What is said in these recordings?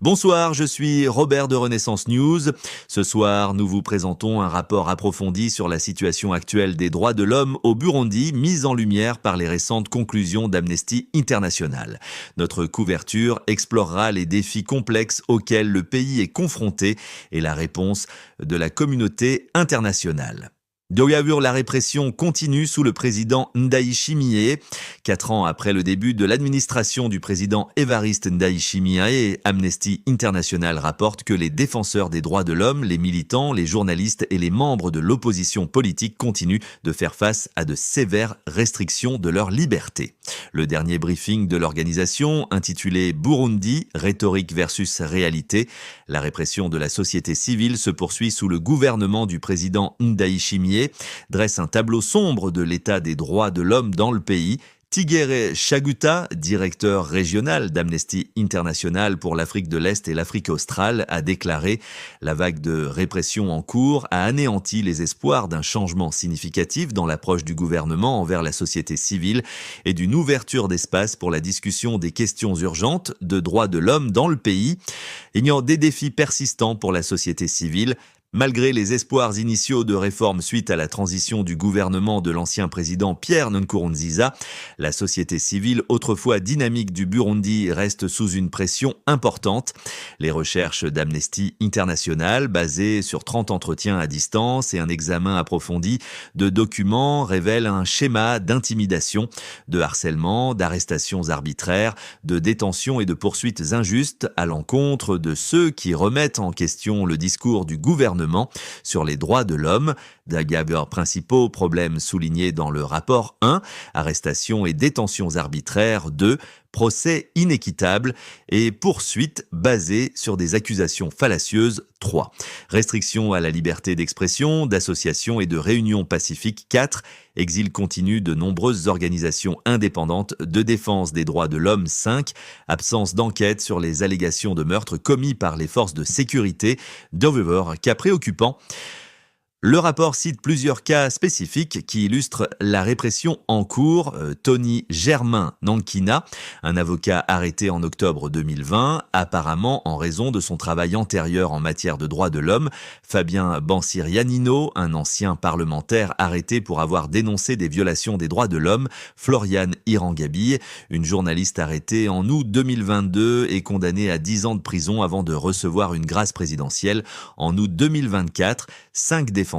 Bonsoir, je suis Robert de Renaissance News. Ce soir, nous vous présentons un rapport approfondi sur la situation actuelle des droits de l'homme au Burundi, mise en lumière par les récentes conclusions d'Amnesty International. Notre couverture explorera les défis complexes auxquels le pays est confronté et la réponse de la communauté internationale. Doyavur, la répression continue sous le président Ndayishimiye. 4 ans après le début de l'administration du président Evariste Ndayishimiye, Amnesty International rapporte que les défenseurs des droits de l'homme, les militants, les journalistes et les membres de l'opposition politique continuent de faire face à de sévères restrictions de leur liberté. Le dernier briefing de l'organisation, intitulé Burundi, rhétorique versus réalité, la répression de la société civile se poursuit sous le gouvernement du président Ndayishimiye, dresse un tableau sombre de l'état des droits de l'homme dans le pays. Tigere Chaguta, directeur régional d'Amnesty International pour l'Afrique de l'Est et l'Afrique australe, a déclaré « La vague de répression en cours a anéanti les espoirs d'un changement significatif dans l'approche du gouvernement envers la société civile et d'une ouverture d'espace pour la discussion des questions urgentes de droits de l'homme dans le pays. Il y a des défis persistants pour la société civile. Malgré les espoirs initiaux de réforme suite à la transition du gouvernement de l'ancien président Pierre Nkurunziza, la société civile, autrefois dynamique du Burundi, reste sous une pression importante. Les recherches d'Amnesty International, basées sur 30 entretiens à distance et un examen approfondi de documents, révèlent un schéma d'intimidation, de harcèlement, d'arrestations arbitraires, de détentions et de poursuites injustes à l'encontre de ceux qui remettent en question le discours du gouvernement sur les droits de l'homme. Des principaux problèmes soulignés dans le rapport 1, arrestations et détentions arbitraires 2, procès inéquitables et poursuites basées sur des accusations fallacieuses 3, restrictions à la liberté d'expression, d'association et de réunion pacifique 4, exil continu de nombreuses organisations indépendantes de défense des droits de l'homme 5, absence d'enquête sur les allégations de meurtre commis par les forces de sécurité, cas préoccupant. Le rapport cite plusieurs cas spécifiques qui illustrent la répression en cours. Tony Germain Nankina, un avocat arrêté en octobre 2020, apparemment en raison de son travail antérieur en matière de droits de l'homme. Fabien Bansirianino, un ancien parlementaire arrêté pour avoir dénoncé des violations des droits de l'homme. Floriane Irangabi, une journaliste arrêtée en août 2022 et condamnée à 10 ans de prison avant de recevoir une grâce présidentielle. En août 2024, 5 défenseurs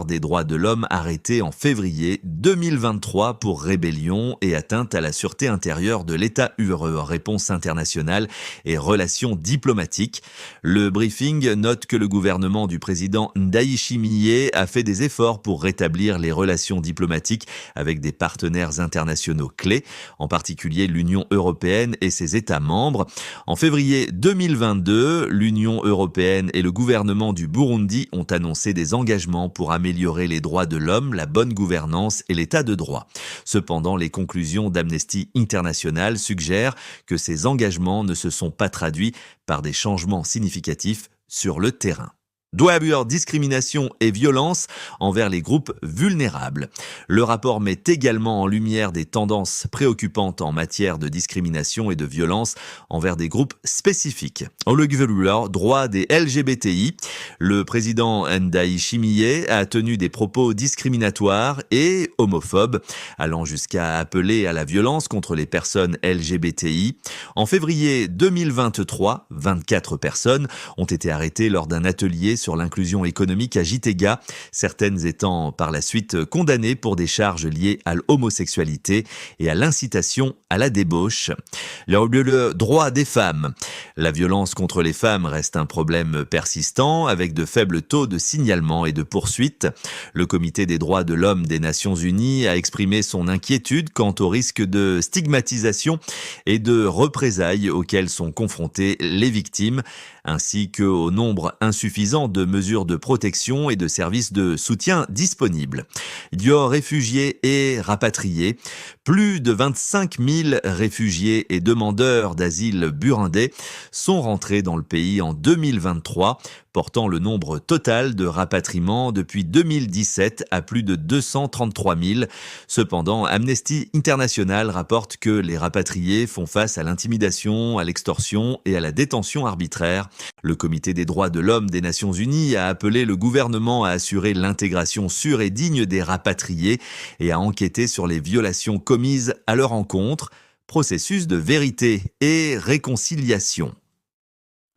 des droits de l'homme arrêtés en février 2023 pour rébellion et atteinte à la sûreté intérieure de l'État UE, réponse internationale et relations diplomatiques. Le briefing note que le gouvernement du président Ndayishimiye a fait des efforts pour rétablir les relations diplomatiques avec des partenaires internationaux clés, en particulier l'Union européenne et ses États membres. En février 2022, l'Union européenne et le gouvernement du Burundi ont annoncé des engagements pour améliorer les droits de l'homme, la bonne gouvernance et l'état de droit. Cependant, les conclusions d'Amnesty International suggèrent que ces engagements ne se sont pas traduits par des changements significatifs sur le terrain. Doit haber discrimination et violence envers les groupes vulnérables. Le rapport met également en lumière des tendances préoccupantes en matière de discrimination et de violence envers des groupes spécifiques. Droit des LGBTI. Le président Ndayishimiye a tenu des propos discriminatoires et homophobes, allant jusqu'à appeler à la violence contre les personnes LGBTI. En février 2023, 24 personnes ont été arrêtées lors d'un atelier sur l'inclusion économique à Gitega, certaines étant par la suite condamnées pour des charges liées à l'homosexualité et à l'incitation à la débauche. Le droit des femmes. La violence contre les femmes reste un problème persistant avec de faibles taux de signalement et de poursuite. Le Comité des droits de l'homme des Nations Unies a exprimé son inquiétude quant au risque de stigmatisation et de représailles auxquelles sont confrontées les victimes, ainsi qu'au nombre insuffisant de mesures de protection et de services de soutien disponibles. Dior réfugiés et rapatriés. Plus de 25 000 réfugiés et demandeurs d'asile burundais sont rentrés dans le pays en 2023 portant le nombre total de rapatriements depuis 2017 à plus de 233 000. Cependant, Amnesty International rapporte que les rapatriés font face à l'intimidation, à l'extorsion et à la détention arbitraire. Le Comité des droits de l'homme des Nations Unies a appelé le gouvernement à assurer l'intégration sûre et digne des rapatriés et à enquêter sur les violations commises à leur encontre. Processus de vérité et réconciliation.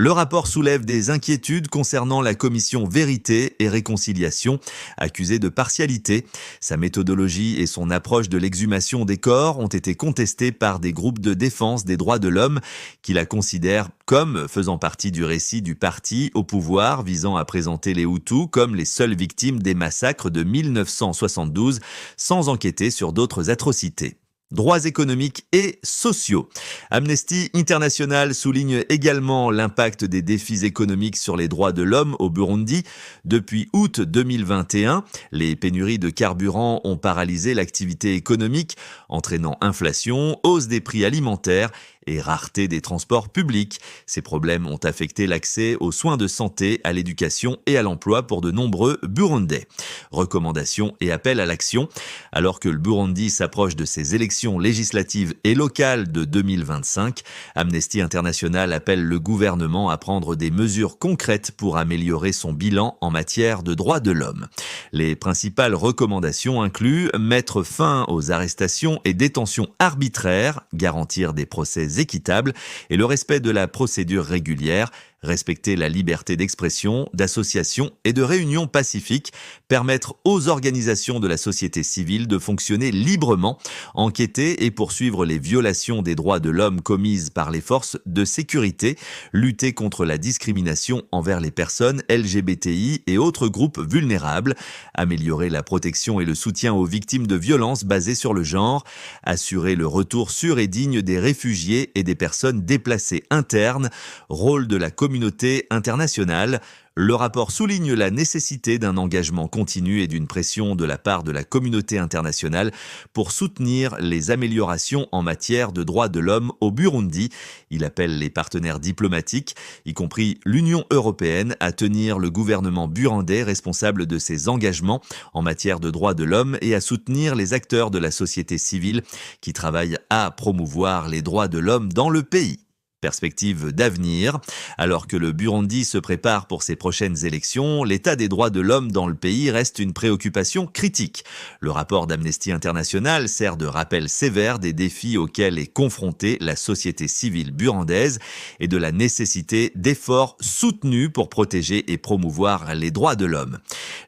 Le rapport soulève des inquiétudes concernant la commission Vérité et Réconciliation, accusée de partialité. Sa méthodologie et son approche de l'exhumation des corps ont été contestées par des groupes de défense des droits de l'homme qui la considèrent comme faisant partie du récit du parti au pouvoir visant à présenter les Hutus comme les seules victimes des massacres de 1972 sans enquêter sur d'autres atrocités. Droits économiques et sociaux. Amnesty International souligne également l'impact des défis économiques sur les droits de l'homme au Burundi. Depuis août 2021, les pénuries de carburant ont paralysé l'activité économique, entraînant inflation, hausse des prix alimentaires et rareté des transports publics. Ces problèmes ont affecté l'accès aux soins de santé, à l'éducation et à l'emploi pour de nombreux Burundais. Recommandations et appels à l'action. Alors que le Burundi s'approche de ses élections législatives et locales de 2025, Amnesty International appelle le gouvernement à prendre des mesures concrètes pour améliorer son bilan en matière de droits de l'homme. Les principales recommandations incluent mettre fin aux arrestations et détentions arbitraires, garantir des procès équitables et le respect de la procédure régulière, respecter la liberté d'expression, d'association et de réunion pacifique, permettre aux organisations de la société civile de fonctionner librement, enquêter et poursuivre les violations des droits de l'homme commises par les forces de sécurité, lutter contre la discrimination envers les personnes LGBTI et autres groupes vulnérables, améliorer la protection et le soutien aux victimes de violences basées sur le genre, assurer le retour sûr et digne des réfugiés et des personnes déplacées internes, rôle de la communauté internationale. Le rapport souligne la nécessité d'un engagement continu et d'une pression de la part de la communauté internationale pour soutenir les améliorations en matière de droits de l'homme au Burundi. Il appelle les partenaires diplomatiques, y compris l'Union européenne, à tenir le gouvernement burundais responsable de ses engagements en matière de droits de l'homme et à soutenir les acteurs de la société civile qui travaillent à promouvoir les droits de l'homme dans le pays. Perspective d'avenir. Alors que le Burundi se prépare pour ses prochaines élections, l'état des droits de l'homme dans le pays reste une préoccupation critique. Le rapport d'Amnesty International sert de rappel sévère des défis auxquels est confrontée la société civile burundaise et de la nécessité d'efforts soutenus pour protéger et promouvoir les droits de l'homme.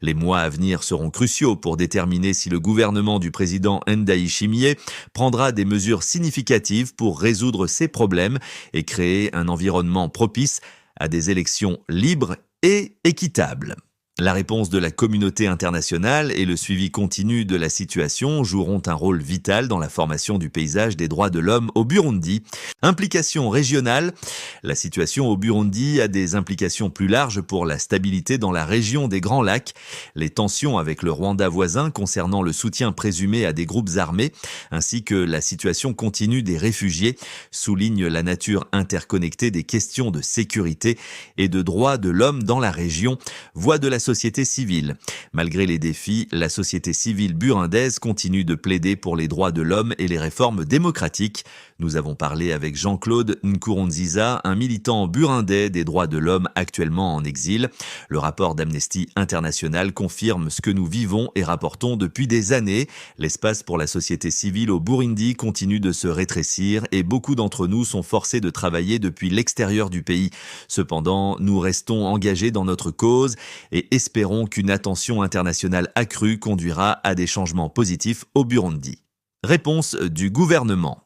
Les mois à venir seront cruciaux pour déterminer si le gouvernement du président Ndayishimiye prendra des mesures significatives pour résoudre ces problèmes et créer un environnement propice à des élections libres et équitables. La réponse de la communauté internationale et le suivi continu de la situation joueront un rôle vital dans la formation du paysage des droits de l'homme au Burundi. Implication régionale. La situation au Burundi a des implications plus larges pour la stabilité dans la région des Grands Lacs. Les tensions avec le Rwanda voisin concernant le soutien présumé à des groupes armés, ainsi que la situation continue des réfugiés, soulignent la nature interconnectée des questions de sécurité et de droits de l'homme dans la région. Voix de la société civile. Malgré les défis, la société civile burundaise continue de plaider pour les droits de l'homme et les réformes démocratiques. Nous avons parlé avec Jean-Claude Nkurunziza, un militant burundais des droits de l'homme actuellement en exil. Le rapport d'Amnesty International confirme ce que nous vivons et rapportons depuis des années. L'espace pour la société civile au Burundi continue de se rétrécir et beaucoup d'entre nous sont forcés de travailler depuis l'extérieur du pays. Cependant, nous restons engagés dans notre cause et espérons qu'une attention internationale accrue conduira à des changements positifs au Burundi. Réponse du gouvernement.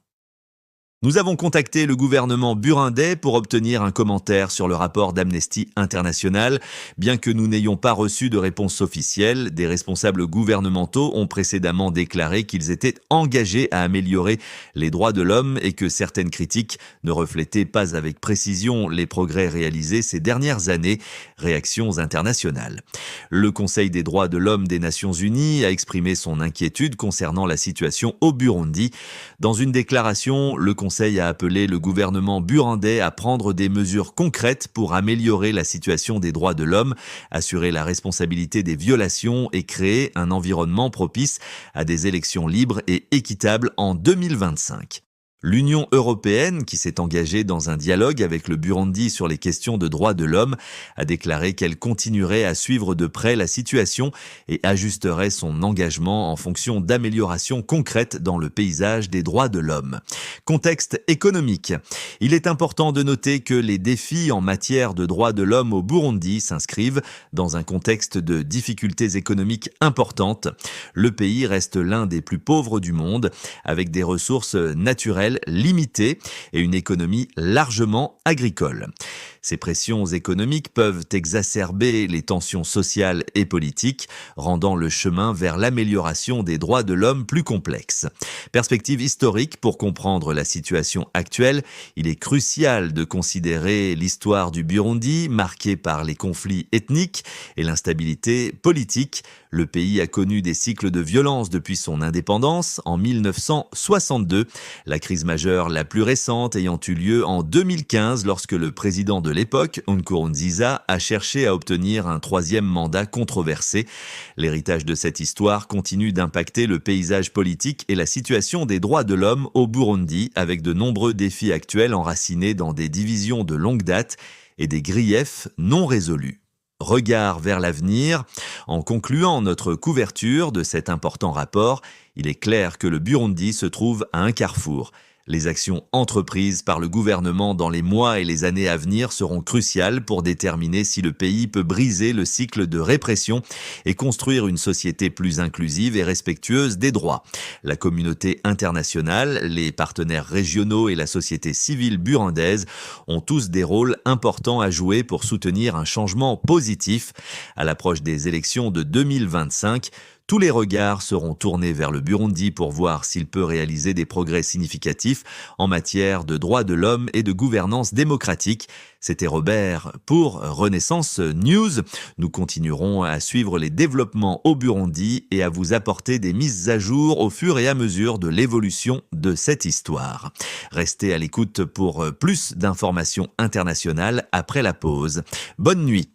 Nous avons contacté le gouvernement burundais pour obtenir un commentaire sur le rapport d'Amnesty International. Bien que nous n'ayons pas reçu de réponse officielle, des responsables gouvernementaux ont précédemment déclaré qu'ils étaient engagés à améliorer les droits de l'homme et que certaines critiques ne reflétaient pas avec précision les progrès réalisés ces dernières années. Réactions internationales. Le Conseil des droits de l'homme des Nations Unies a exprimé son inquiétude concernant la situation au Burundi. Dans une déclaration, le Conseil Conseil a appelé le gouvernement burundais à prendre des mesures concrètes pour améliorer la situation des droits de l'homme, assurer la responsabilité des violations et créer un environnement propice à des élections libres et équitables en 2025. L'Union européenne, qui s'est engagée dans un dialogue avec le Burundi sur les questions de droits de l'homme, a déclaré qu'elle continuerait à suivre de près la situation et ajusterait son engagement en fonction d'améliorations concrètes dans le paysage des droits de l'homme. Contexte économique. Il est important de noter que les défis en matière de droits de l'homme au Burundi s'inscrivent dans un contexte de difficultés économiques importantes. Le pays reste l'un des plus pauvres du monde, avec des ressources naturelles limitée et une économie largement agricole. Ces pressions économiques peuvent exacerber les tensions sociales et politiques, rendant le chemin vers l'amélioration des droits de l'homme plus complexe. Perspective historique pour comprendre la situation actuelle, il est crucial de considérer l'histoire du Burundi, marquée par les conflits ethniques et l'instabilité politique. Le pays a connu des cycles de violence depuis son indépendance en 1962, la crise majeure la plus récente ayant eu lieu en 2015 lorsque le président de l'époque, Nkurunziza, a cherché à obtenir un troisième mandat controversé. L'héritage de cette histoire continue d'impacter le paysage politique et la situation des droits de l'homme au Burundi, avec de nombreux défis actuels enracinés dans des divisions de longue date et des griefs non résolus. Regard vers l'avenir. En concluant notre couverture de cet important rapport, il est clair que le Burundi se trouve à un carrefour. Les actions entreprises par le gouvernement dans les mois et les années à venir seront cruciales pour déterminer si le pays peut briser le cycle de répression et construire une société plus inclusive et respectueuse des droits. La communauté internationale, les partenaires régionaux et la société civile burundaise ont tous des rôles importants à jouer pour soutenir un changement positif. À l'approche des élections de 2025, tous les regards seront tournés vers le Burundi pour voir s'il peut réaliser des progrès significatifs en matière de droits de l'homme et de gouvernance démocratique. C'était Robert pour Renaissance News. Nous continuerons à suivre les développements au Burundi et à vous apporter des mises à jour au fur et à mesure de l'évolution de cette histoire. Restez à l'écoute pour plus d'informations internationales après la pause. Bonne nuit.